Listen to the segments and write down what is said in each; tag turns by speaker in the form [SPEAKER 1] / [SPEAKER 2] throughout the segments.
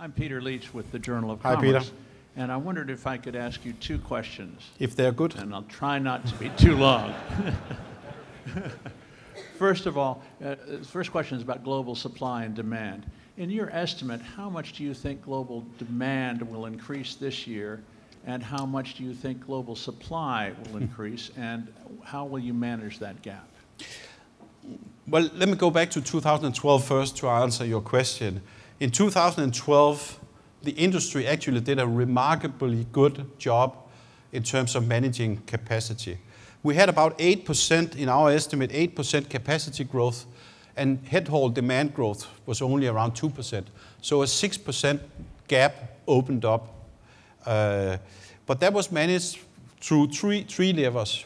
[SPEAKER 1] I'm Peter Leach with the Journal of
[SPEAKER 2] Hi,
[SPEAKER 1] Commerce.
[SPEAKER 2] Peter.
[SPEAKER 1] And I wondered if I could ask you two questions.
[SPEAKER 2] If they're good.
[SPEAKER 1] And I'll try not to be too long. First of all, the first question is about global supply and demand. In your estimate, how much do you think global demand will increase this year? And how much do you think global supply will increase? And how will you manage that gap?
[SPEAKER 2] Well, let me go back to 2012 first to answer your question. In 2012, the industry actually did a remarkably good job in terms of managing capacity. We had about 8%, in our estimate, 8% capacity growth, and head haul demand growth was only around 2%. So a 6% gap opened up. But that was managed through three levers.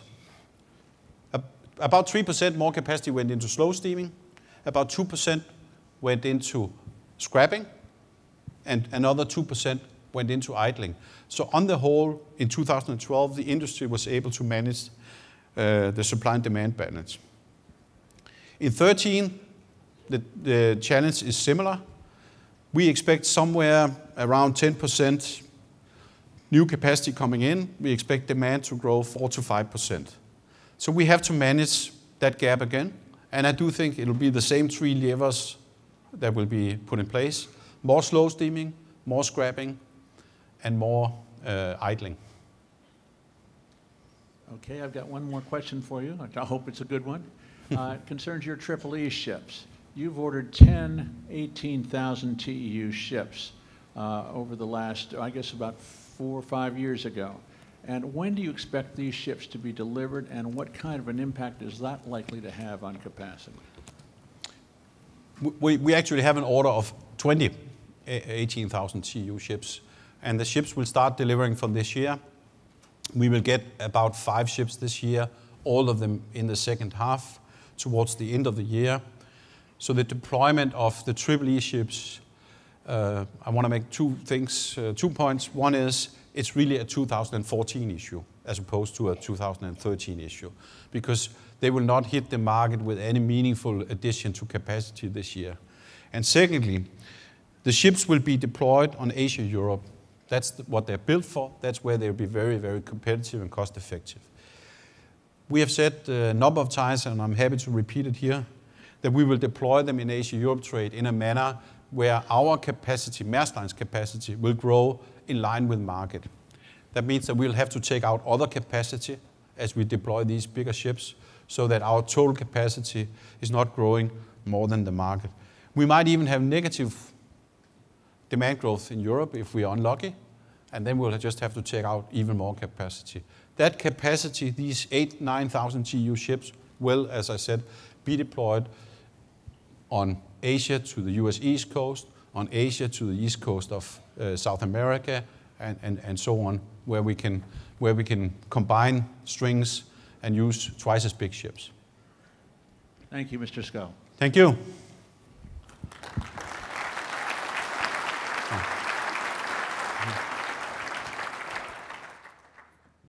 [SPEAKER 2] About 3% more capacity went into slow steaming, about 2% went into scrapping, and another 2% went into idling. So on the whole, in 2012, the industry was able to manage the supply and demand balance. In 2013, the challenge is similar. We expect somewhere around 10% new capacity coming in. We expect demand to grow 4 to 5%. So we have to manage that gap again. And I do think it'll be the same three levers that will be put in place. More slow steaming, more scrapping, and more idling.
[SPEAKER 1] Okay, I've got one more question for you. I hope it's a good one. It concerns your Triple-E ships. You've ordered 10 18,000 TEU ships over the last, I guess, about 4 or 5 years ago. And when do you expect these ships to be delivered, and what kind of an impact is that likely to have on capacity?
[SPEAKER 2] We actually have an order of 20 18,000 TEU ships, and the ships will start delivering from this year. We will get about 5 ships this year, all of them in the second half, towards the end of the year. So the deployment of the Triple-E ships, I want to make 2 points. One is, it's really a 2014 issue as opposed to a 2013 issue, because they will not hit the market with any meaningful addition to capacity this year. And secondly, the ships will be deployed on Asia-Europe. That's what they're built for. That's where they'll be very, very competitive and cost-effective. We have said a number of times, and I'm happy to repeat it here, that we will deploy them in Asia-Europe trade in a manner where our capacity, Maersk Line's capacity, will grow in line with market. That means that we'll have to take out other capacity as we deploy these bigger ships, so that our total capacity is not growing more than the market. We might even have negative demand growth in Europe if we are unlucky, and then we'll just have to take out even more capacity. That capacity, these 9,000 TEU ships, will, as I said, be deployed on Asia to the US East Coast, on Asia to the East Coast of South America, and so on, where we can combine strings and use twice as big ships.
[SPEAKER 1] Thank you, Mr. Schouw.
[SPEAKER 2] Thank you.